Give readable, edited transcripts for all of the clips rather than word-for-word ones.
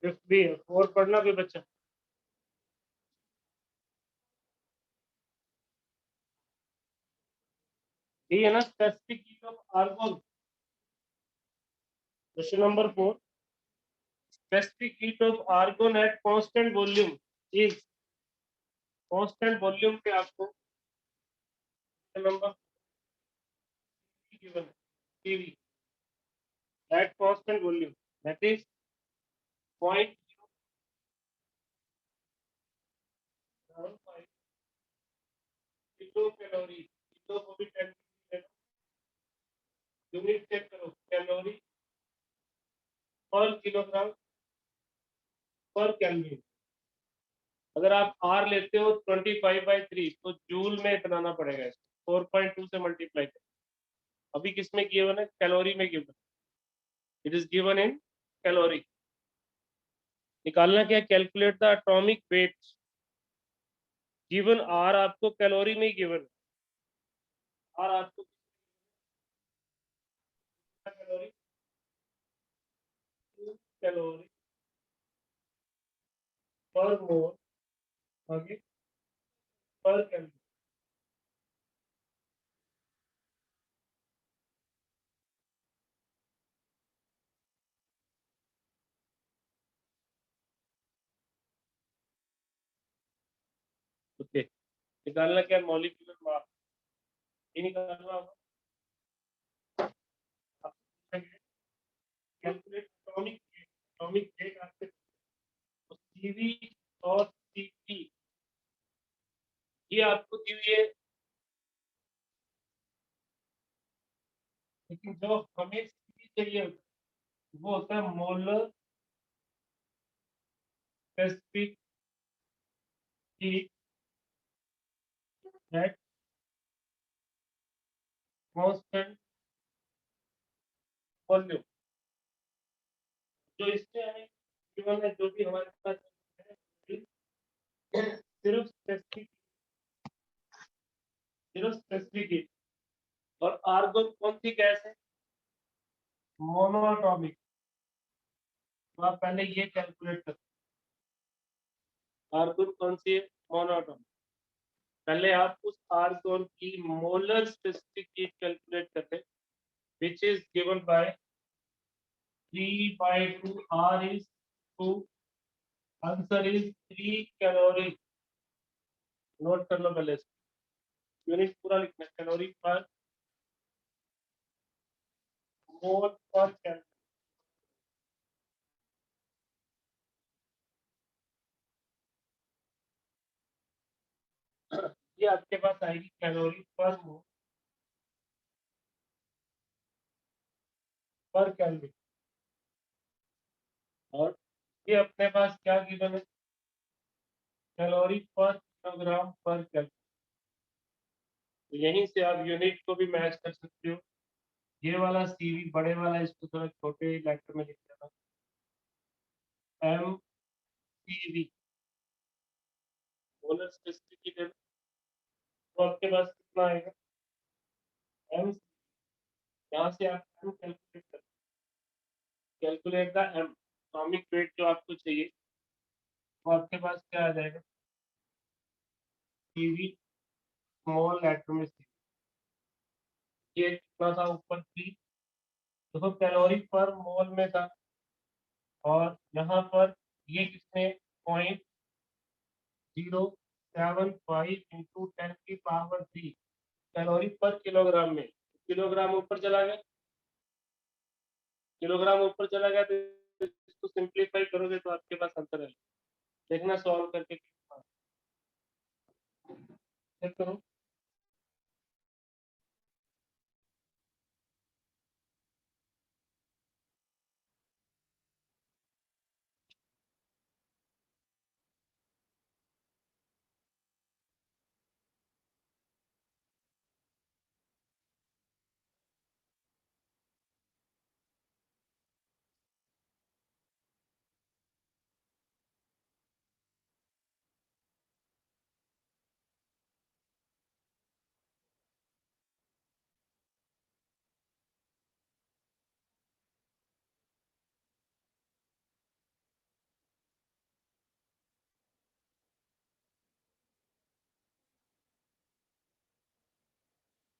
Fifth भी है, four पढ़ना कोई बच्चा? डी है ना, specific heat of argon. Question number 4, specific heat of argon at constant volume is, constant volume पे आपको नंबर गिवन है, CV at constant volume, that is 0.75 kilo calorie. Kilo को भी 10 यूनिट चेक करो, calorie per kilogram per calorie. अगर आप are लेते हो 25/3 तो जूल में बनाना पड़ेगा इसको, 4.2 से मल्टीप्लाई कर। अभी किसमें गिवन है? कैलोरी में given, it is given in calorie. निकालना क्या? Calculate the atomic weight given R, आपको कैलोरी में ही गिवन आर, आपको कैलोरी, कैलोरी पर मोल, आगे पर कैलोरी। ओके, निकालना क्या? मॉलिक्यूलर मास, ये निकालना होगा। कैलकुलेट एटॉमिक वेट आपके, तो सीवी और सीपी ये आपको दी हुई है, लेकिन जो हमें सीवी चाहिए वो होता है molar specific heat at constant volume. जो इसमें हमें गिवन है, जो भी हमारे पास है, सिर्फ स्पेसिफिक हीट। और आर्गन कौन सी गैस है? मोनोएटॉमिक। तो आप पहले ये कैलकुलेट कर, आर्गन कौन सी है? मोनोएटॉमिक। पहले आप उस आर्गन की मोलर स्पेसिफिक हीट कैलकुलेट करते, which is given by 3/2, R is 2, answer is 3 calorie. Note कर लो पहले, यूनिट पूरा लिखना है, calorie per mole per calorie. ये आपके पास आएगी calorie per mole per calorie. और ये अपने पास क्या गिवन है? Calorie per kilogram per calorie. तो यहीं से आप यूनिट को भी मैच कर सकते हो। ये वाला सीवी बड़े वाला, इसको थोड़ा छोटे लेटर में लिख देना, M C V, molar specific heat है। तो आपके पास कितना आएगा? एम, यहाँ से आप एम कैलकुलेट कर, calculate the M, atomic weight जो आपको चाहिए, वो आपके पास क्या आ जाएगा? सीवी स्मॉल लेटर में सी। ये कितना था ऊपर? 3, देखो कैलोरी पर मोल में था, और यहाँ पर ये किसने? 0.075 × 10³ कैलोरी पर किलोग्राम में। किलोग्राम ऊपर चला गया, किलोग्राम ऊपर चला गया, तो इसको सिंप्लीफाई करोगे तो आपके पास आंसर है। देखना सॉल्व करके चेक करो।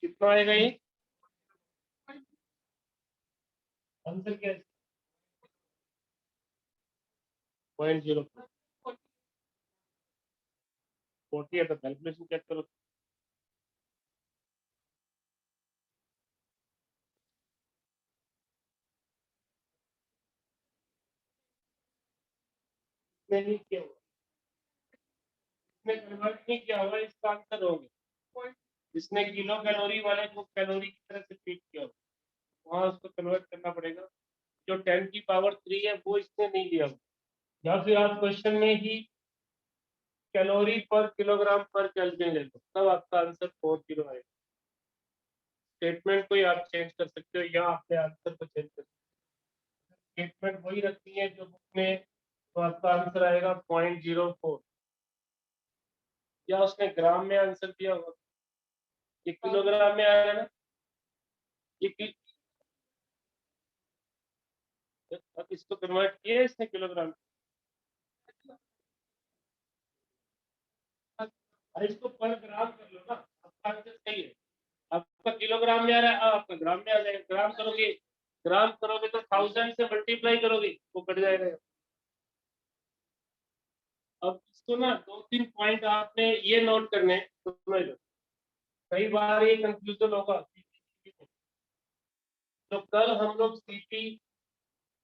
कितना आएगा ये आंसर? क्या है? 0.0 40 है तो कैलकुलेशन चेक करो। नहीं किया हुआ, इसने कन्वर्ट नहीं किया हुआ, इसका आंसर होगा। इसने किलो कैलोरी वाले को कैलोरी की तरह से ट्रीट किया हुआ, वहां उसको कन्वर्ट करना पड़ेगा। जो 10 की पावर 3 है वो इसने नहीं दिया हुआ। या फिर आप क्वेश्चन में ही कैलोरी पर किलोग्राम पर केल्विन ले लो, तब आपका आंसर 4 किलो आएगा। स्टेटमेंट को ही आप चेंज कर सकते हो या अपने आंसर को चेंज कर सकते हो। स्टेटमेंट वही रखनी है जो बुक में, तो आपका आंसर आएगा 0.04। या उसने ग्राम में आंसर दिया होगा, ये किलोग्राम में आएगा ना, ये अब इसको कन्वर्ट किया इसने किलोग्राम। अरे इसको पर ग्राम कर लो ना, आपका आंसर सही है। आपका किलोग्राम में आ रहा है, आपका ग्राम में आ जाएगा। ग्राम करोगे तो 1000 से मल्टीप्लाई करोगे, वो कट जाएगा। अब इसको ना 2-3 पॉइंट आपने ये नोट करने, तो समझ लो। कई बार ये कंफ्यूजन होगा। तो कल हम लोग सीपी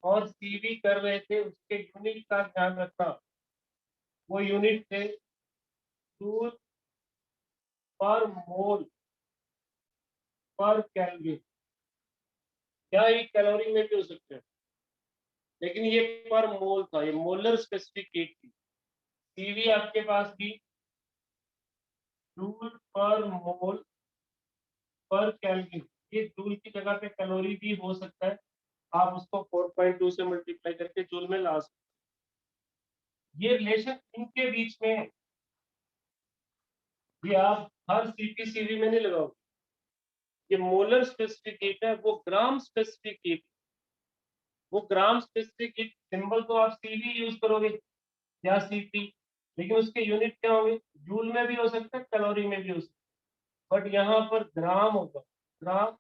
और सीवी कर रहे थे, उसके यूनिट का ध्यान रखना। वो यूनिट थे जूल पर मोल पर कैलोरी। क्या ये कैलोरी में भी हो सकते हैं, लेकिन ये पर मोल था, ये मोलर स्पेसिफिक हीट थी। सीवी आपके पास भी जूल पर मोल पर कैलोरी, ये जूल की जगह पे कैलोरी भी हो सकता है। आप उसको 4.2 से मल्टीप्लाई करके जूल में ला सकते। ये रिलेशन इनके बीच में है, ये आप हर सीपी सीवी में नहीं लगाओगे। ये मोलर स्पेसिफिक हीट है, वो ग्राम स्पेसिफिक हीट। वो ग्राम स्पेसिफिक हीट सिंबल तो आप सीवी यूज करोगे या सीपी, लेकिन उसके यूनिट क्या होंगे? जूल में भी हो सकता है, कैलोरी में भी हो सकता है, बट यहाँ पर ग्राम होगा, ग्राम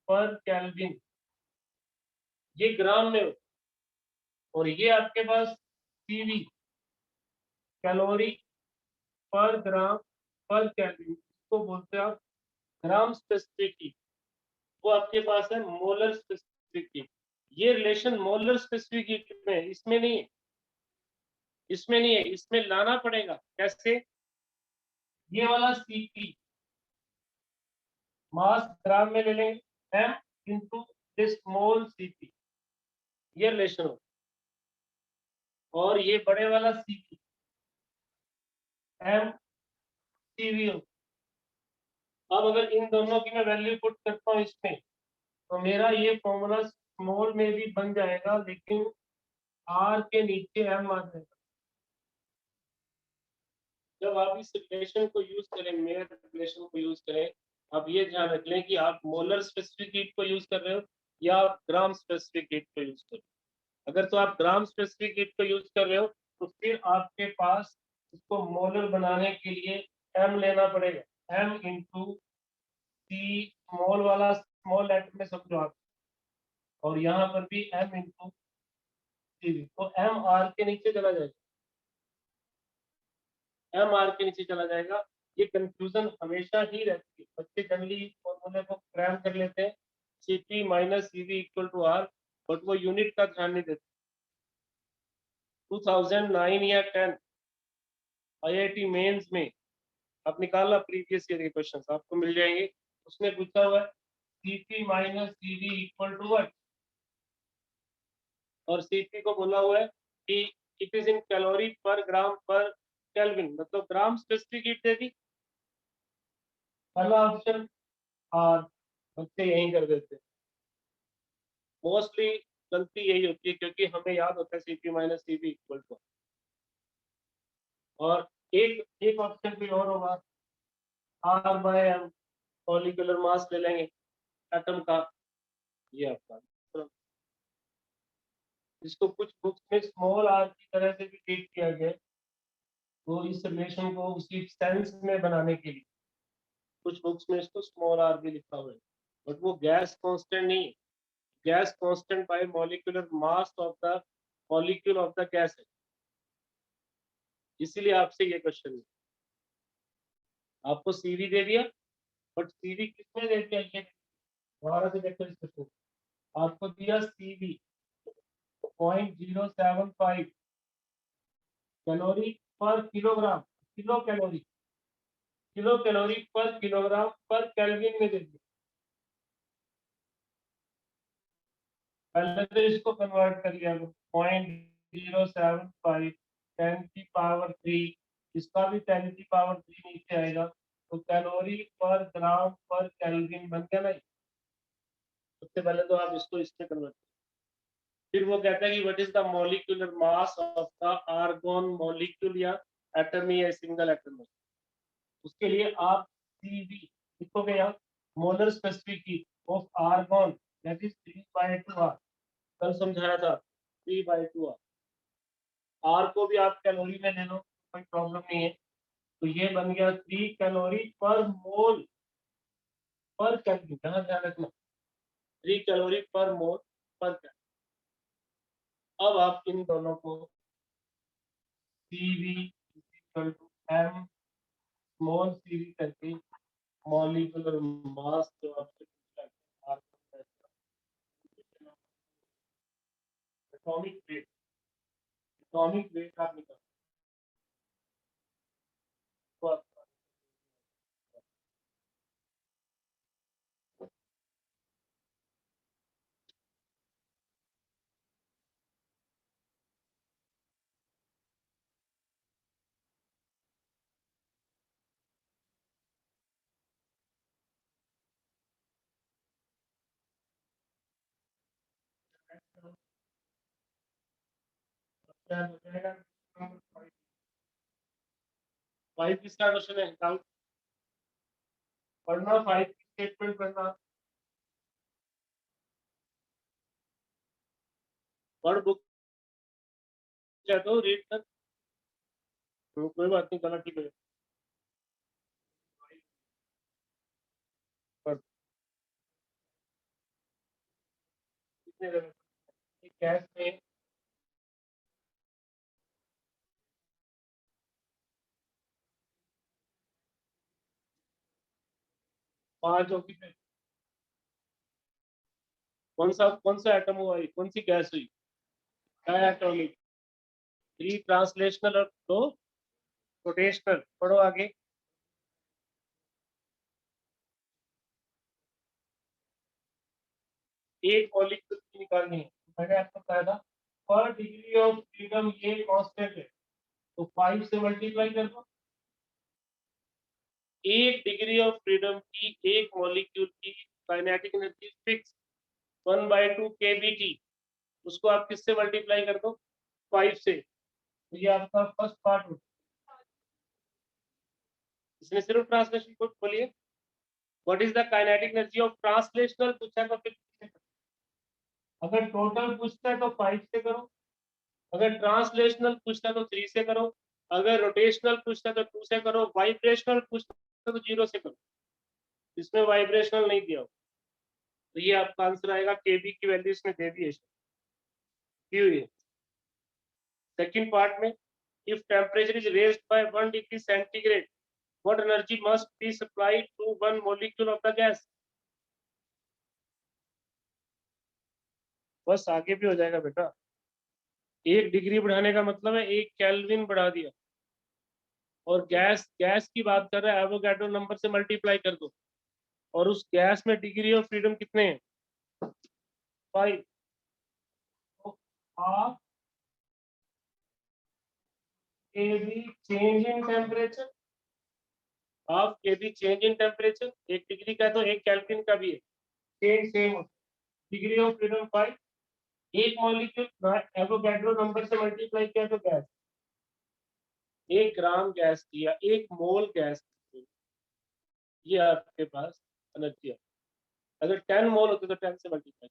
पर केल्विन, ये ग्राम में होगा। और ये आपके पास सीवी, कैलोरी पर ग्राम पर केल्विन, इसको बोलते हैं आप ग्राम स्पेसिफिक हीट। वो आपके पास है मोलर स्पेसिफिक हीट। ये रिलेशन मोलर स्पेसिफिक हीट में, इसमें नहीं है, इसमें नहीं है, इसमें लाना पड़ेगा। कैसे? ये वाला सीपी मास ग्राम में ले लेंगे, M into this mole CP, ये रिलेशन हो। और ये बड़े वाला सीपी एम सीवी हो। अब अगर इन दोनों की मैं वैल्यू पुट करता हूँ इसमें, तो मेरा ये फॉर्मूला स्मॉल में भी बन जाएगा, लेकिन आर के नीचे एम आ जाएगा। जब आप इस रिलेशन को यूज करें, मेयर रिलेशन को यूज करें, आप ये ध्यान रख लें कि आप मोलर स्पेसिफिक हीट को यूज कर रहे हो या आप ग्राम स्पेसिफिक हीट को यूज कर रहे हो। अगर तो आप ग्राम स्पेसिफिक हीट को यूज कर रहे हो, तो फिर आपके पास इसको मोलर बनाने के लिए एम लेना पड़ेगा, एम इंटू सी, स्मॉल वाला स्मॉल लेटर में समझो आप, और यहाँ पर भी एम इंटू सी, तो एम आर के नीचे चला जाएगा, एम आर के नीचे चला जाएगा। ये कंफ्यूजन हमेशा ही रहती है, बच्चे जनरली फॉर्मूले को क्रैम कर लेते हैं, CP minus CV equal to R, but वो यूनिट का ध्यान नहीं देते। 2009 या 10 आईआईटी मेंस में आप निकालना, प्रीवियस ईयर के क्वेश्चंस आपको मिल जाएंगे। उसने पूछा हुआ है CP minus CV equal to what, और सीपी को बोला हुआ है कि इट इज इन कैलोरी पर ग्राम पर केल्विन, मतलब ग्राम स्पेसिफिक हीट दे दी। पहला ऑप्शन, और बच्चे यही कर देते हैं। मोस्टली गलती यही होती है, क्योंकि हमें याद होता है CP minus CV equal to, और एक एक ऑप्शन भी और होगा, R by M, molecular mass ले लेंगे एटम का, ये आपका। तो इसको कुछ बुक्स में स्मॉल आर की तरह से भी ट्रीट किया गया है, तो इस रिलेशन को उसी सेंस में बनाने के लिए। कुछ बुक्स में इसको स्मॉल आर भी लिखा हुआ है, बट वो गैस कांस्टेंट नहीं है। Gas constant bye molecular mass of the molecule of the gas है, इसीलिए आपसे ये क्वेश्चन है। आपको सीवी दे दिया, बट सीवी किसने दे दिया ये दोबारा से देखो इस क्वेश्चन। आपको दिया CV 0.075 calorie per kilogram, kilo calorie per kilogram पर केल्विन में दे दिया। पहले तो इसको कन्वर्ट करिए 0.075 10⁻3, इसका भी 10⁻3 नीचे आएगा, तो कैलोरी पर ग्राम पर केल्विन बन गया ना। सबसे पहले तो आप इसको इसमें कन्वर्ट, फिर वो कहता है कि what is the molecular mass of the argon molecule या एटम या सिंगल एटम। उसके लिए आप सीवी लिखोगे यहाँ, molar specific heat of argon that is 3/2r, कल समझाया था 3/2r। आर को भी आप कैलोरी में ले लो, कोई प्रॉब्लम नहीं है। तो ये बन गया 3 calorie per mole per kelvin, ध्यान रखना 3 calorie per mole per kelvin. अब आप इन दोनों को CV equal to m small cv करके मॉलिक्यूलर मास जो आपसे पूछा है एटॉमिक वेट, एटॉमिक वेट आप निकाल तो 5 किसका क्वेश्चन है, डाउट पढ़ना, 5 की स्टेटमेंट पढ़ना, पढ़ बुक क्या तो रीड कर, तो कोई बात नहीं, गलत ठीक है पढ़। कितने गैस में 5 होगी, कौन सा एटम हुआ, कौन सी गैस हुई, डायटोमिक। 3 ट्रांसलेशनल और 2 रोटेशनल। पढ़ो आगे। एक मॉलिक्यूल की निकालनी है, मैंने आपको बताया था पर डिग्री ऑफ फ्रीडम ये कांस्टेंट है, तो 5 से मल्टीप्लाई कर दो। एक डिग्री ऑफ फ्रीडम की एक मॉलिक्यूल की काइनेटिक एनर्जी फिक्स 1/2 kBT, उसको आप किससे मल्टीप्लाई कर दो, 5 से। तो ये आपका फर्स्ट पार्ट हो। इसमें सिर्फ ट्रांसलेशन को बोलिए, what is the kinetic energy of translational पूछा तो फिर अगर टोटल पूछता है तो 5 से करो, अगर ट्रांसलेशनल पूछता है तो 3 से करो, अगर रोटेशनल पूछता है तो 2 से करो, वाइब्रेशनल पूछता है तो 0 से करो। इसमें वाइब्रेशनल नहीं दिया हो, तो ये आपका आंसर आएगा। केबी की वैल्यू इसने दे दी है। सेकंड पार्ट में, if temperature is raised by 1 degree centigrade what energy must be supplied to 1 molecule of the gas. बस आगे भी हो जाएगा बेटा, 1 डिग्री बढ़ाने का मतलब है 1 केल्विन बढ़ा दिया, और गैस गैस की बात कर रहा है, एवोगाड्रो नंबर से मल्टीप्लाई कर दो, और उस गैस में डिग्री ऑफ फ्रीडम कितने हैं, 5। तो half KB change in temperature, half KB change in temperature, 1 degree का तो 1 केल्विन का भी है, change same, degree of freedom 5। एक मॉलिक्यूल एवोगाड्रो नंबर से मल्टीप्लाई किया तो गैस 1 ग्राम गैस की या 1 मोल गैस की, ये आपके पास एनर्जी है। अगर 10 मोल होते तो 10 से मल्टीप्लाई।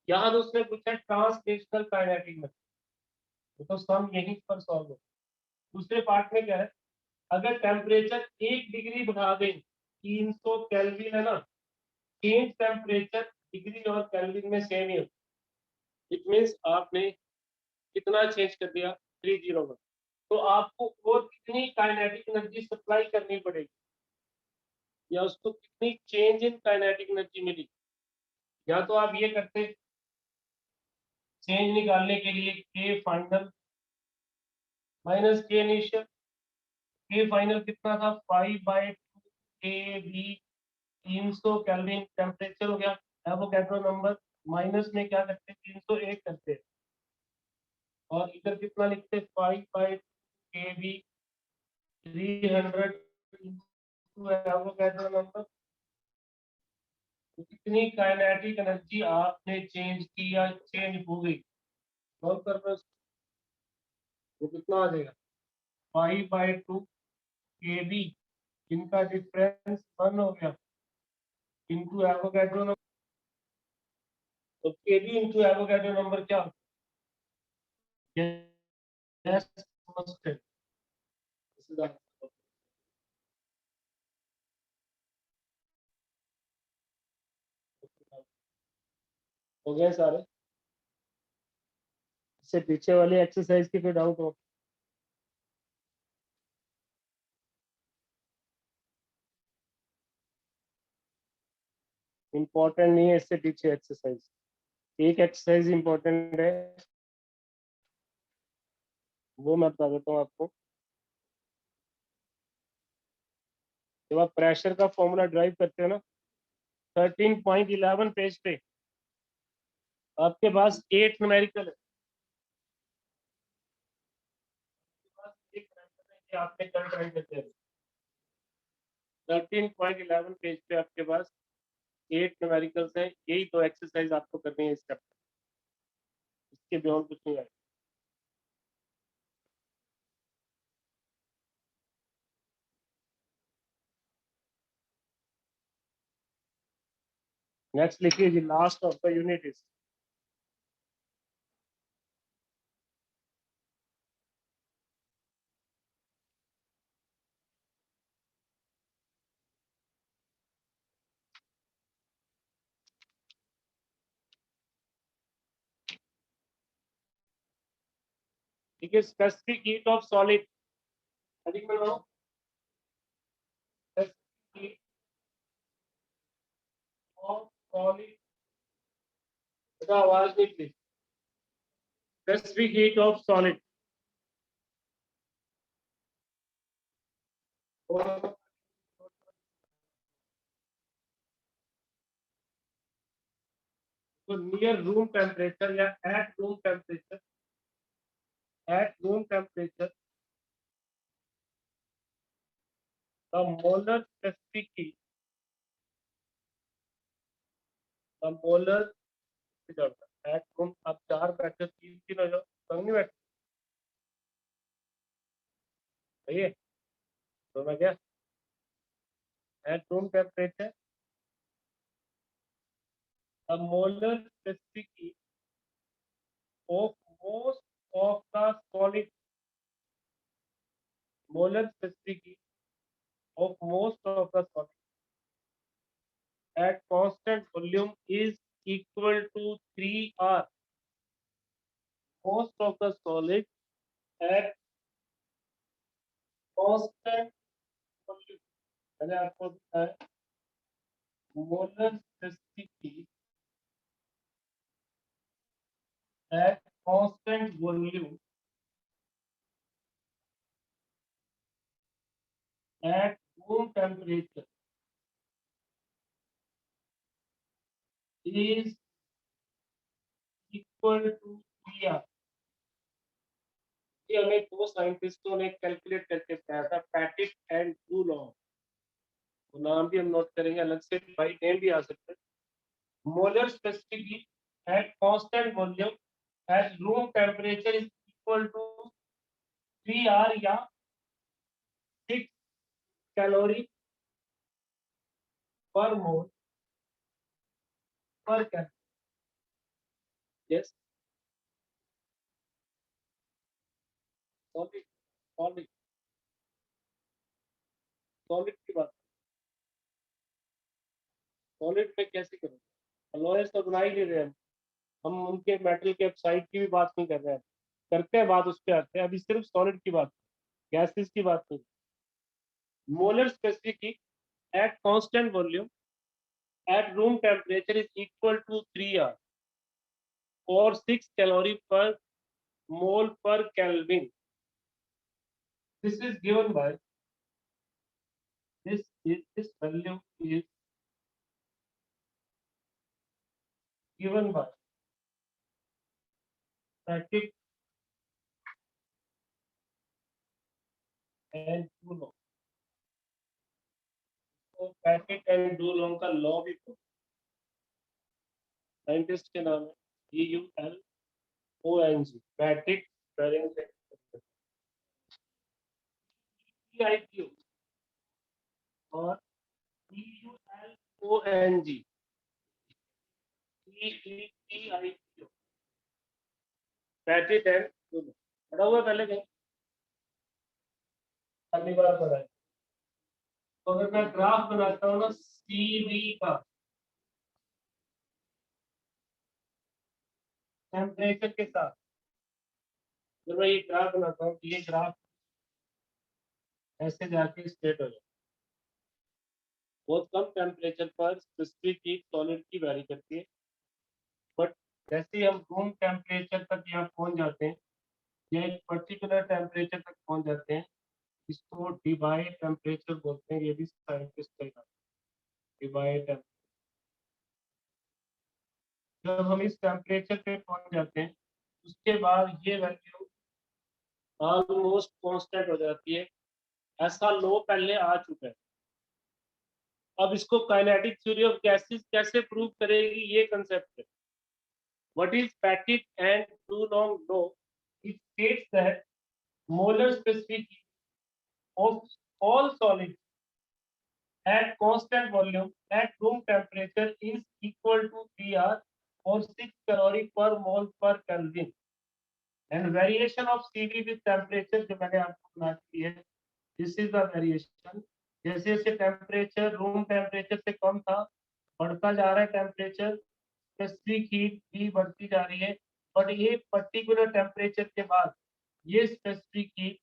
यहाँ तो उसने पूछा ट्रांसलेशनल काइनेटिक में, तो सम यहीं पर सॉल्व हो। दूसरे पार्ट में क्या है, अगर टेम्परेचर 1 डिग्री बढ़ा दें, 300 केल्विन है ना, चेंज टेम्परेचर डिग्री और केल्विन में सेम ही होता। इट मीन्स आपने कितना चेंज कर दिया, 301। तो आपको और कितनी काइनेटिक एनर्जी सप्लाई करनी पड़ेगी, या उसको कितनी चेंज इन काइनेटिक एनर्जी मिली। या तो आप ये करते, चेंज निकालने के लिए के फाइनल माइनस के इनिशियल, के फाइनल कितना था 5/2 के वी 300 केल्विन टेम्परेचर हो गया। एवोगैड्रो नंबर माइनस में क्या करते, 301 करते, और इधर कितना लिखते 5/2 के वी 300 एवोगैड्रो नंबर। कितनी काइनेटिक एनर्जी आपने चेंज की या चेंज हो गई, सॉल्व कर रहे हो, वो कितना आ जाएगा 5/2 के वी, इनका डिफरेंस 1 हो गया, इनटू एवोगैड्रो नंबर। तो के वी इंटू एवोगैड्रो नंबर क्या होता है, गैस कांस्टेंट। हो गए सारे। इससे पीछे वाली एक्सरसाइज की कोई डाउट हो? इम्पोर्टेंट नहीं है इससे पीछे एक्सरसाइज, एक एक्सरसाइज इम्पोर्टेंट है, वो मैं बता देता हूँ आपको। जब आप प्रेशर का फॉर्मूला ड्राइव करते हो ना, 13.11 पेज पे आपके पास 8 न्यूमेरिकल है, आपने कल ट्राई करते हैं। 13.11 पेज पे आपके पास 8 न्यूमेरिकल्स हैं, यही तो एक्सरसाइज आपको करनी है इस चैप्टर, इसके बियॉन्ड कुछ नहीं आएगा। नेक्स्ट लिखिए जी, last of the unit is ठीक है, specific heat of solid. Heading में बनाओ, स्पेसिफिक हीट ऑफ सॉलिड, बेटा आवाज नहीं please. Specific heat of solid, तो नियर रूम टेम्परेचर या at room temperature, at room temperature the molar specific heat, the molar at room, आप 4 बैठे 3 हो जाओ, नहीं बैठे सही है, तो मैं क्या eight room temperature the molar specific heat of most of the solid, molar specific heat of most of the solid at constant volume is equal to 3R. Most of the solid at constant volume, मैंने आपको बताया molar specific heat at constant volume at room temperature is equal to 3R. ये हमें 2 साइंटिस्टों ने calculate करके बताया था, पैटिट and Dulong, वो नाम भी हम नोट करेंगे अलग से, बाई नेम भी आ सकते हैं। Molar specific heat at constant volume at room temperature is equal to 3R या 6 calorie per mole per calorie. Yes, sorry sorry, solid की बात, सॉलिड में कैसे करेंगे, अलॉयस तो बना ही नहीं रहे हम उनके मेटल के ऑक्साइड की भी बात नहीं कर रहे हैं, करते हैं बात उस पर आते हैं, अभी सिर्फ सॉलिड की बात, गैसेस की बात नहीं। Molar specific heat at constant volume at room temperature is equal to 3R or 6 calorie per mole per Kelvin. This is given by this value is given by Patrick and Dulong. तो पैटिक and डूलोंग का law भी scientist के नाम है DULONG, पैटिक PIQ और DULONG PETIQ, पैटिक and डूलोंग पढ़ा हुआ पहले कहीं, पहली बार पढ़ा है। तो अगर मैं ग्राफ बनाता हूँ ना CV का टेम्परेचर के साथ, जब मैं ये ग्राफ बनाता हूँ, ये ग्राफ ऐसे जाके स्ट्रेट हो जाए, बहुत कम टेम्परेचर पर स्पेसिफिक हीट सॉलिड की वैरी करती है, बट जैसे ही हम रूम टेम्परेचर तक यहाँ पहुंच जाते हैं या एक पर्टिकुलर टेम्परेचर तक पहुंच जाते हैं, इसको डिवाइड टेम्परेचर बोलते हैं, ये भी साइंटिस्ट का डिवाइड टेम्परेचर। जब हम इस टेम्परेचर पे पहुंच जाते हैं उसके बाद ये वैल्यू ऑलमोस्ट कांस्टेंट हो जाती है, ऐसा लो पहले आ चुका है। अब इसको काइनेटिक थ्योरी ऑफ गैसेस कैसे प्रूव करेगी, ये कंसेप्ट है। What is Petit and Dulong law? It states that molar specific of all solids at constant volume at room temperature is equal to 3R or 6 calorie per mole per Kelvin, and variation of CV with temperature जो मैंने आपको बना दी है, this is the variation। जैसे जैसे temperature room temperature से कम था, बढ़ता जा रहा है टेम्परेचर, स्पेसिफिक हीट भी बढ़ती जा रही है, बट ये पर्टिकुलर टेम्परेचर के बाद ये स्पेसिफिक हीट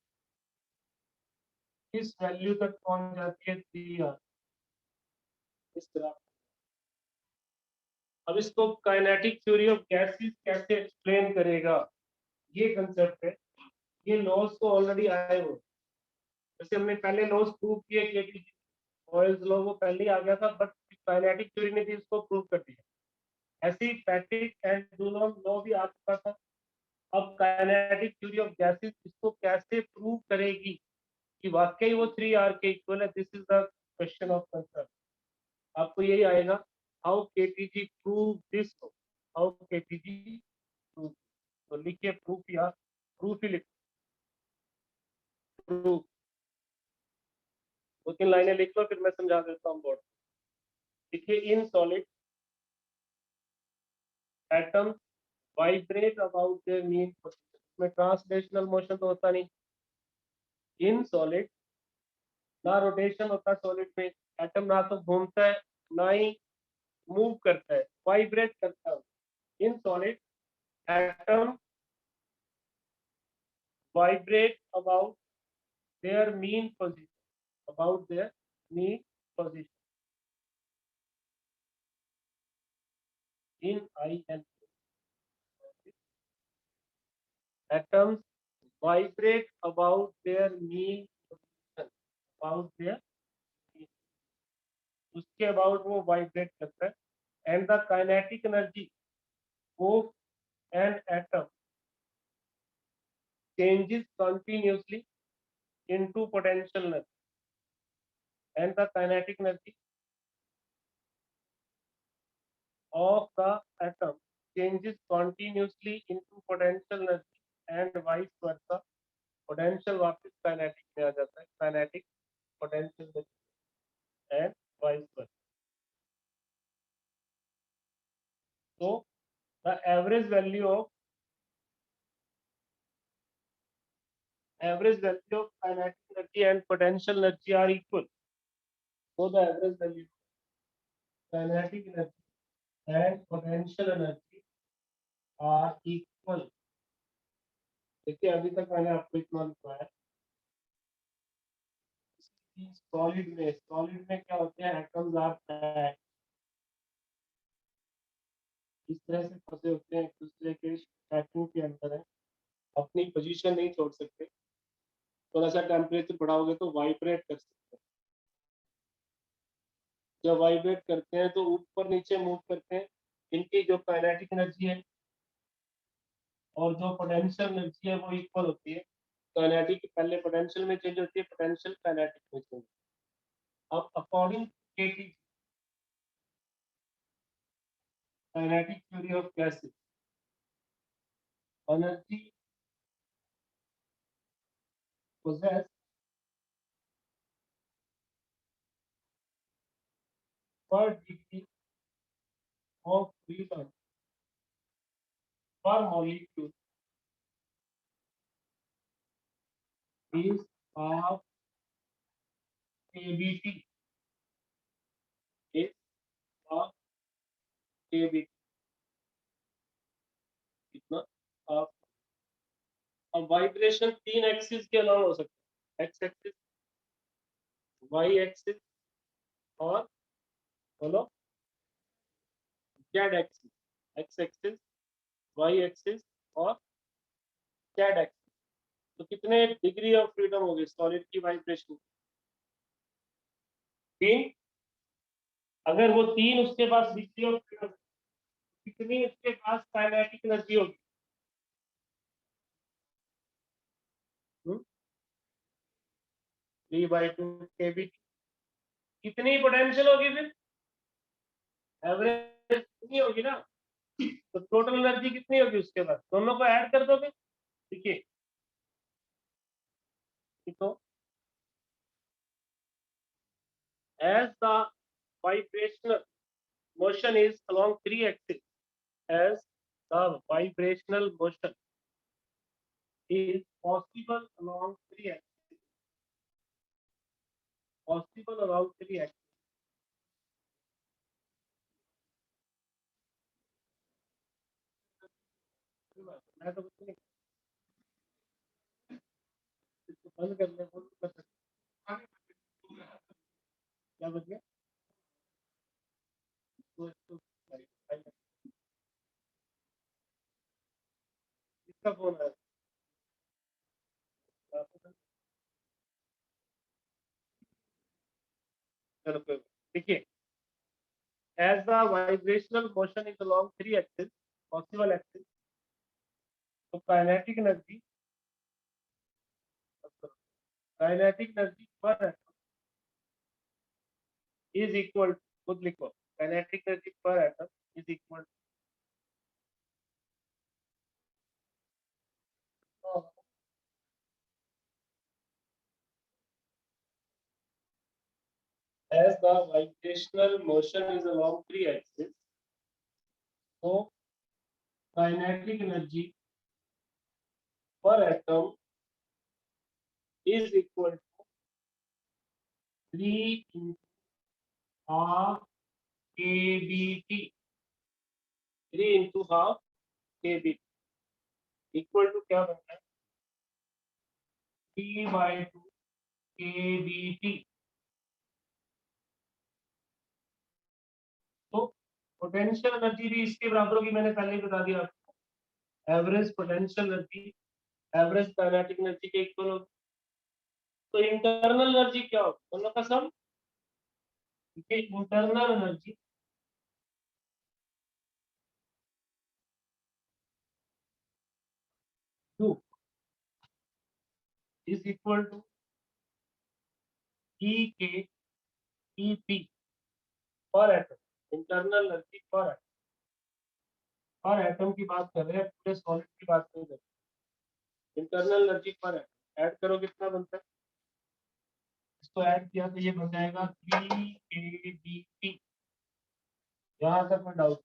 इस वैल्यू तक पहुंच जाती है 3R, इस तरह। अब इसको काइनेटिक थ्योरी ऑफ गैसेस कैसे एक्सप्लेन करेगा, ये कंसेप्ट है। ये लॉज तो ऑलरेडी आए हुए, जैसे हमने पहले लॉज प्रूव किए कि बॉयल्स लॉ वो पहले ही आ गया था, बट काइनेटिक थ्योरी ने भी इसको प्रूव कर दिया। ऐसे ही पैटिक एंड डूलोंग लॉ भी आ चुका था। अब काइनेटिक थ्योरी ऑफ गैसेस इसको कैसे प्रूव करेगी कि वाकई वो 3R के इक्वल है, this is the question of concern. आपको यही आएगा, how KTG prove this, how KTG prove. तो लिखिए प्रूफ, या प्रूफ ही लिखो, प्रूफ 2-3 लाइनें लिख लो, फिर मैं समझा देता हूँ बोर्ड। देखिए, in solid atoms vibrate about their mean position, में ट्रांसलेशनल मोशन तो होता नहीं। इन सॉलिड ना रोटेशन होता सॉलिड में, एटम ना तो घूमता है ना ही मूव करता है, वाइब्रेट करता है। In solid atom vibrate about their mean position, about their mean position in IN। Atoms vibrate about their mean position, about their mean, उसके अबाउट वो वाइब्रेट करता है। And the kinetic energy of an atom changes continuously into potential energy, and the kinetic energy of the atom changes continuously into potential energy and vice versa। Potential वापस kinetic में आ जाता है, kinetic potential and vice versa. So the average value of kinetic energy and potential energy are equal। So the average value kinetic energy and potential energy are equal. देखिए अभी तक मैंने आपको इतना लिखा है। सॉलिड में क्या होते हैं, एटम्स आर पैक्ड, इस तरह से फंसे होते हैं एक दूसरे के पैकिंग के अंदर है, अपनी पोजीशन नहीं छोड़ सकते। थोड़ा सा टेम्परेचर बढ़ाओगे तो वाइब्रेट कर सकते हैं। जब वाइब्रेट करते हैं तो ऊपर नीचे मूव करते हैं। इनकी जो काइनेटिक एनर्जी है और जो पोटेंशियल एनर्जी है वो इक्वल होती है। काइनेटिक पहले पोटेंशियल में चेंज होती है, पोटेंशियल काइनेटिक में चेंज। अब according KT kinetic theory of gases, energy possessed per degree of freedom per molecule is of KBT, is of KBT कितना of। अब वाइब्रेशन 3 एक्सिस के अलावा हो सकता है, एक्स एक्सिस, वाई एक्सिस और बोलो Z axis. X axis, Y axis और जेड एक्सिस। तो कितने डिग्री ऑफ फ्रीडम होगी सॉलिड की वाइब्रेशन? 3। अगर वो 3 उसके पास डिग्री ऑफ फ्रीडम, कितनी उसके पास काइनेटिक एनर्जी होगी? 3/2 kB। कितनी पोटेंशियल होगी फिर? एवरेज कितनी होगी ना, तो टोटल एनर्जी कितनी होगी उसके बाद? दोनों को ऐड कर दोगे, देखिए तो as the vibrational motion is along 3 axis, as the vibrational motion is possible along 3 axis, possible along 3 axis, मैं तो कुछ नहीं, इसको बंद करने को कर सकते। क्या बच गया? इसका फोन है, चलो देखिए, as the vibrational motion is along 3 axis, possible axis, तो काइनेटिक एनर्जी पर is equal, खुद लिखो, kinetic energy per atom is equal to, as the vibrational motion is along 3 axis, so kinetic energy per atom is equal to 3 into half kBT, 3 into half kBT equal to क्या बनता है? 3/2 kBT। तो potential energy भी इसके बराबर होगी, मैंने पहले ही बता दिया आपको। Average potential energy average kinetic energy के इक्वल होगी। तो इंटरनल एनर्जी क्या होगी? दोनों का सम, internal energy Q is equal to E K E P per atom, internal energy per atom की बात कर रहे हैं, पूरे सॉलिड की बात नहीं कर रहे। Internal energy per atom add करो कितना बनता है? इसको ऐड किया तो ये बन जाएगा 3 kBT। यहाँ तक मैं डाउट,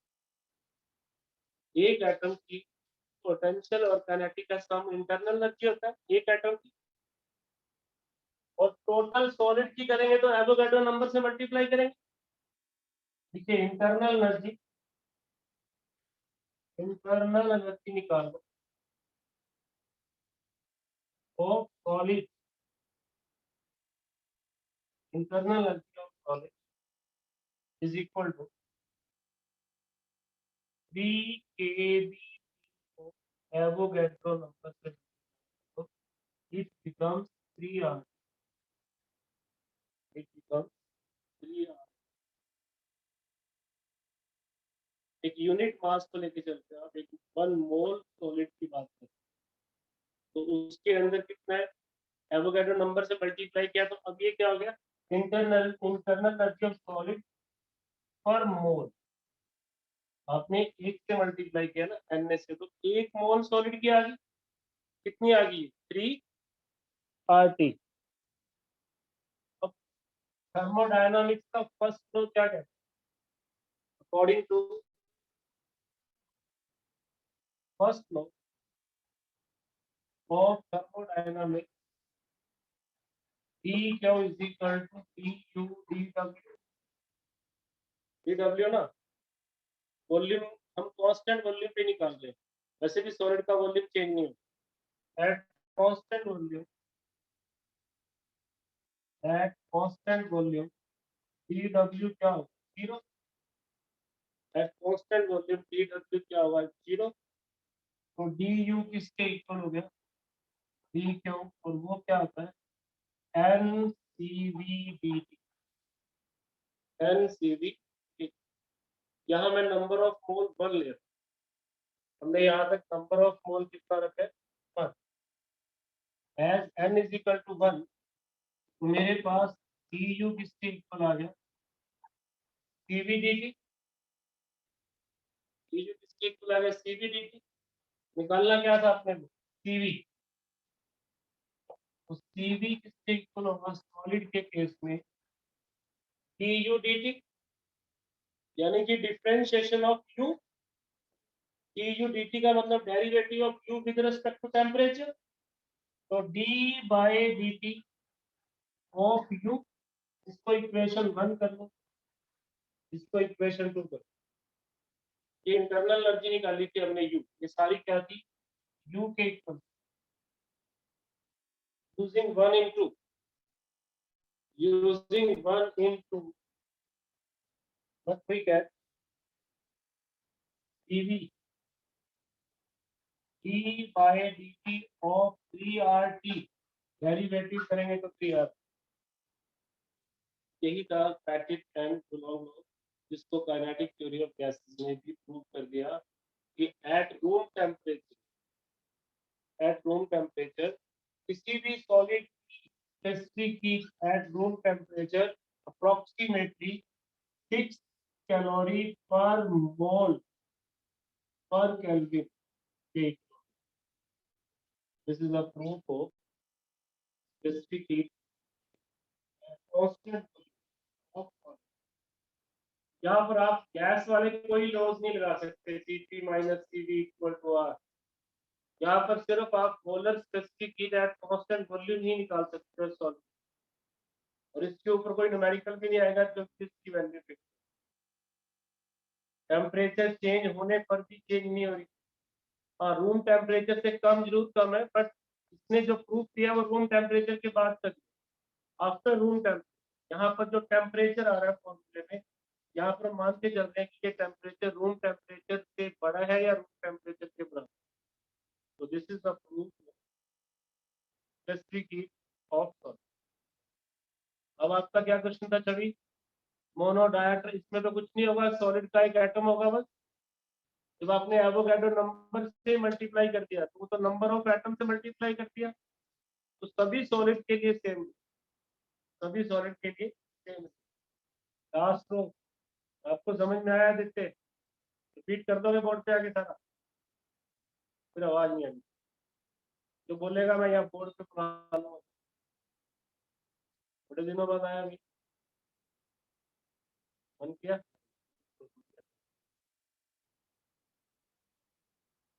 एक एटम की पोटेंशियल और काइनेटिक का सम इंटरनल एनर्जी होता है एक एटम की। और टोटल सॉलिड की करेंगे तो एवोगैड्रो नंबर से मल्टीप्लाई करेंगे। देखिए इंटरनल एनर्जी निकालो of solid, internal energy of solid is equal to VKB Avogadro number से, it becomes 3R, it becomes 3R। एक यूनिट मास को लेके चलते हैं, आप एक 1 मोल सॉलिड की बात करते हैं तो उसके अंदर कितना है, एवोगैड्रो नंबर से मल्टीप्लाई किया तो अब ये क्या हो गया, इंटरनल एनर्जी ऑफ सॉलिड पर मोल। आपने एक से मल्टीप्लाई किया ना एन से, तो एक मोल सॉलिड की आ गई, कितनी आ गई, 3RT। अब थर्मोडायनामिक्स का फर्स्ट लॉ क्या कहता है, according to first law of thermodynamics, Q is equal to PU dW ना, वॉल्यूम हम कांस्टेंट वॉल्यूम पे निकाल रहे हैं, वैसे भी सॉलिड का वॉल्यूम चेंज नहीं होता eight constant volume, eight constant volume dW क्या होगा, 0। एट कांस्टेंट वॉल्यूम dW क्या होगा, 0। तो du किसके इक्वल हो गया, dQ, और वो क्या होता है NCV/dt, NCV। यहाँ मैं नंबर ऑफ मोल 1 ले रहा हूँ, हमने यहाँ तक नंबर ऑफ मोल कितना रखा है 1, as n is equal to 1, तो मेरे पास du किसके इक्वल आ गया, CV/dt, du किसके इक्वल आ गया, CV/dt। निकालना क्या था आपने, CV, तो CV किसके इक्वल होगा सॉलिड के केस में, du/dt, यानी कि डिफरेंशिएशन ऑफ u, du/dt का मतलब derivative of u with respect to temperature, तो d/dt ऑफ u, इसको इक्वेशन 1 कर लो, इसको इक्वेशन 2 कर, ये इंटरनल एनर्जी निकाली थी हमने u, ये सारी क्या थी u के इक्वल, यूजिंग 1 into बस ठीक है, CV d/dt of 3RT, derivative करेंगे तो 3R, यही था पैटिट एंड डुलॉन्ग लॉ, जिसको काइनेटिक थ्योरी ऑफ गैसेस ने भी प्रूव कर दिया कि एट रूम टेम्परेचर किसी भी solid specific heat at room temperature approximately 6 calorie per mole per kelvin. This is a proof of specific heat constant. यहाँ पर आप गैस वाले कोई लॉज नहीं लगा सकते, Cp minus Cv equal to R, यहाँ पर सिर्फ आप molar specific heat at constant volume ही निकाल सकते हो सॉल्व, और इसके ऊपर कोई न्यूमेरिकल भी नहीं आएगा जो इसकी वैल्यू फिक्स, टेम्परेचर चेंज होने पर भी चेंज नहीं हो रही। हाँ, रूम टेम्परेचर से कम जरूर कम है, बट इसने जो प्रूफ दिया वो रूम टेम्परेचर के बाद तक, आफ्टर रूम टेम्परेचर, यहाँ पर जो टेम्परेचर आ रहा है फॉर्मूले में, यहाँ पर मान के चल रहे हैं कि ये टेम्परेचर रूम टेम्परेचर से बड़ा है या रूम टेम्परेचर के बराबर, तो this is the proof specific heat of solid. अब आपका क्या क्वेश्चन था छवि, मोनो डायटर, इसमें तो कुछ नहीं होगा, सॉलिड का एक एटम होगा बस, जब आपने एवोगैड्रो नंबर से मल्टीप्लाई कर दिया तो वो तो नंबर ऑफ एटम से मल्टीप्लाई कर दिया, तो सभी सॉलिड के लिए सेम, सभी सॉलिड के लिए सेम। लास्ट रो आपको समझ में आया, देखते रिपीट कर दोगे बोर्ड पे आके सारा, फिर आवाज नहीं आएगी, जो बोलेगा मैं यहाँ बोर्ड पे पढ़ा लूंगा, थोड़े दिनों बाद आया अभी, मन किया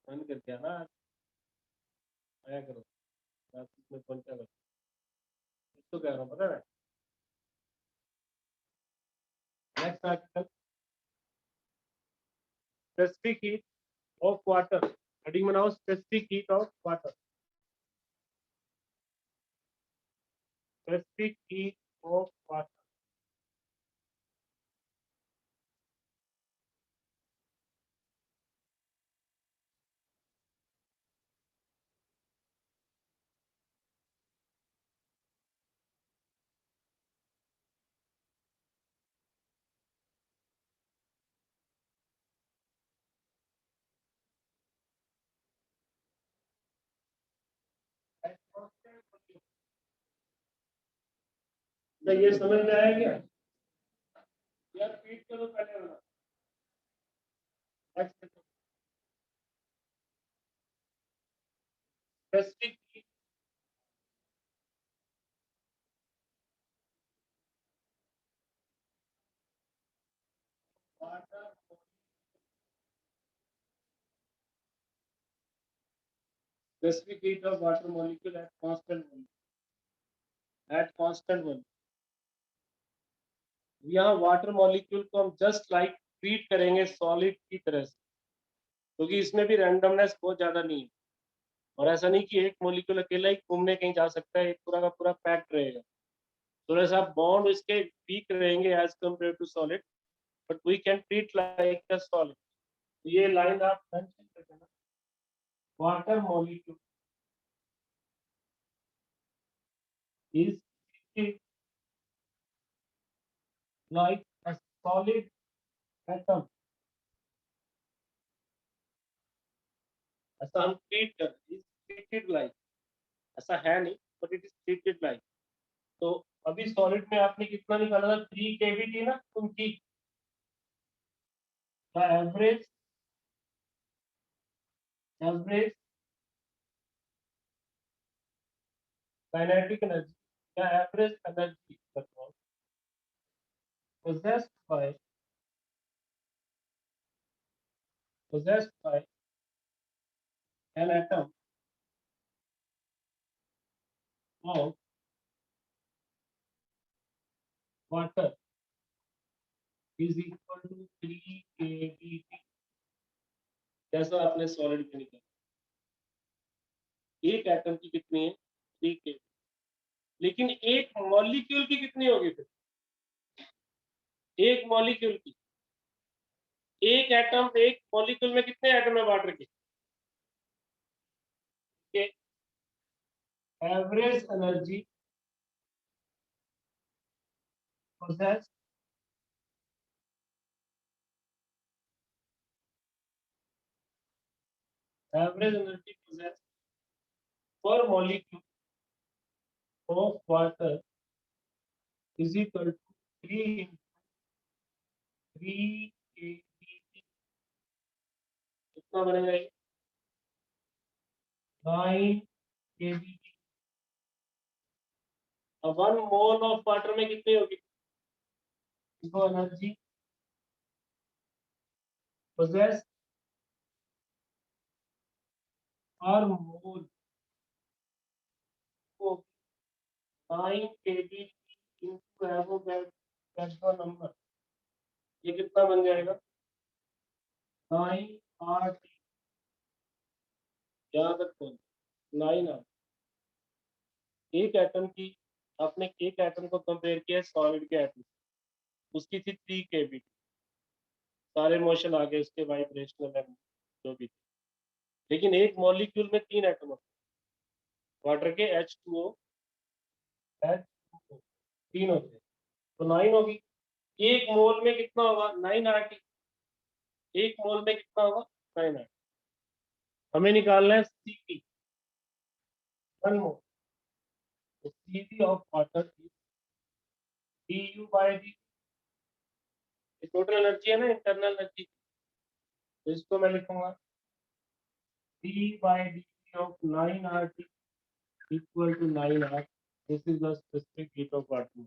मन कर दिया ना, आया करो रात में कौन क्या तो कह रहा हूँ, पता है। Next article, specific heat of water, heading बनाओ specific heat of water, specific heat of water. तो ये समझ में आया क्या यार? फीड करो पहले वाला। Specific heat water, specific heat of water molecule at constant volume, at constant volume। यहाँ वाटर मॉलिक्यूल को हम जस्ट लाइक ट्रीट करेंगे सॉलिड की तरह से, क्योंकि इसमें भी रैंडमनेस बहुत ज्यादा नहीं है। और ऐसा नहीं कि एक मॉलिक्यूल अकेला ही घूमने कहीं जा सकता है, एक पूरा का पूरा पैक्ड रहेगा। थोड़ा सा बॉन्ड इसके वीक रहेंगे as compare to solid, but we can treat like a solid. ये लाइन आप मेंशन कर देना, water molecule is treated like a solid atom। ऐसा हम ट्रीट कर, is treated like, ऐसा है नहीं but it is treated like. तो अभी सॉलिड में आपने कितना निकाला था? 3 केवी ना उनकी, एवरेज एवरेज काइनेटिक एनर्जी या average energy possessed by possessed by an atom of water is equal to 3 kV। जैसा आपने सॉलिड में निकाला, एक एटम की कितनी है? 3 kV। लेकिन एक मॉलिक्यूल की कितनी होगी फिर? एक मॉलिक्यूल की, एक एटम, एक मॉलिक्यूल में कितने एटम है वाटर के? Average energy possessed average energy possessed per molecule of water is equal to 3 into 3 kV। कितना बनेगा ये? 9 kV। अब 1 मोल ऑफ वाटर में कितनी होगी? इसको एनर्जी possessed per मोल को 9 kV into एवोगैड्रो नंबर, ये कितना बन जाएगा? 9 RT। याद रखो 9 R। एक एटम की, आपने एक एटम को कंपेयर किया सॉलिड के एटम, उसकी थी 3 kV, सारे मोशन आ गए उसके वाइब्रेशनल एंड जो भी थे। लेकिन एक मॉलिक्यूल में 3 एटम होते हैं, वाटर के H2O, H2O 3 होते हैं, तो 9 होगी। एक मोल में कितना होगा? 9 RT। एक मोल में कितना होगा? 9 RT। हमें निकालना है Cp, 1 मोल। तो Cp of water is du/dt। Total energy है ना, इंटरनल एनर्जी। तो इसको मैं लिखूंगा d/dt of 9 RT equal to 9 R। This is the specific heat of water।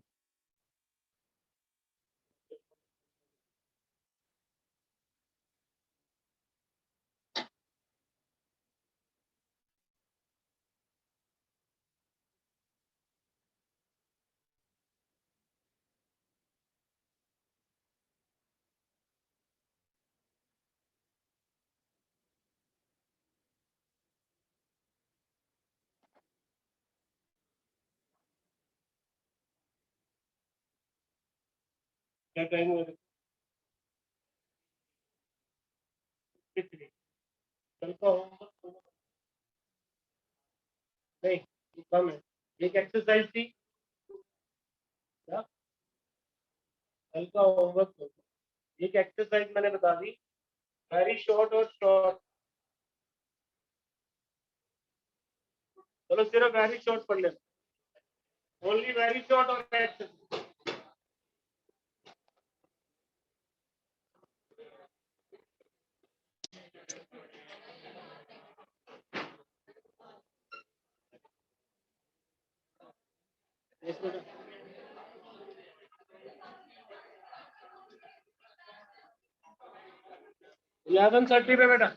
क्या टाइम है? 53। कल का होमवर्क नहीं, कम है। एक एक्सरसाइज थी क्या? कल का होमवर्क एक एक्सरसाइज मैंने बता दी, वेरी शॉर्ट और शॉर्ट। चलो सिर्फ वेरी शॉर्ट पढ़ लेना, ओनली वेरी शॉर्ट और एक्सरसाइज। इलेवन 30 पे बेटा।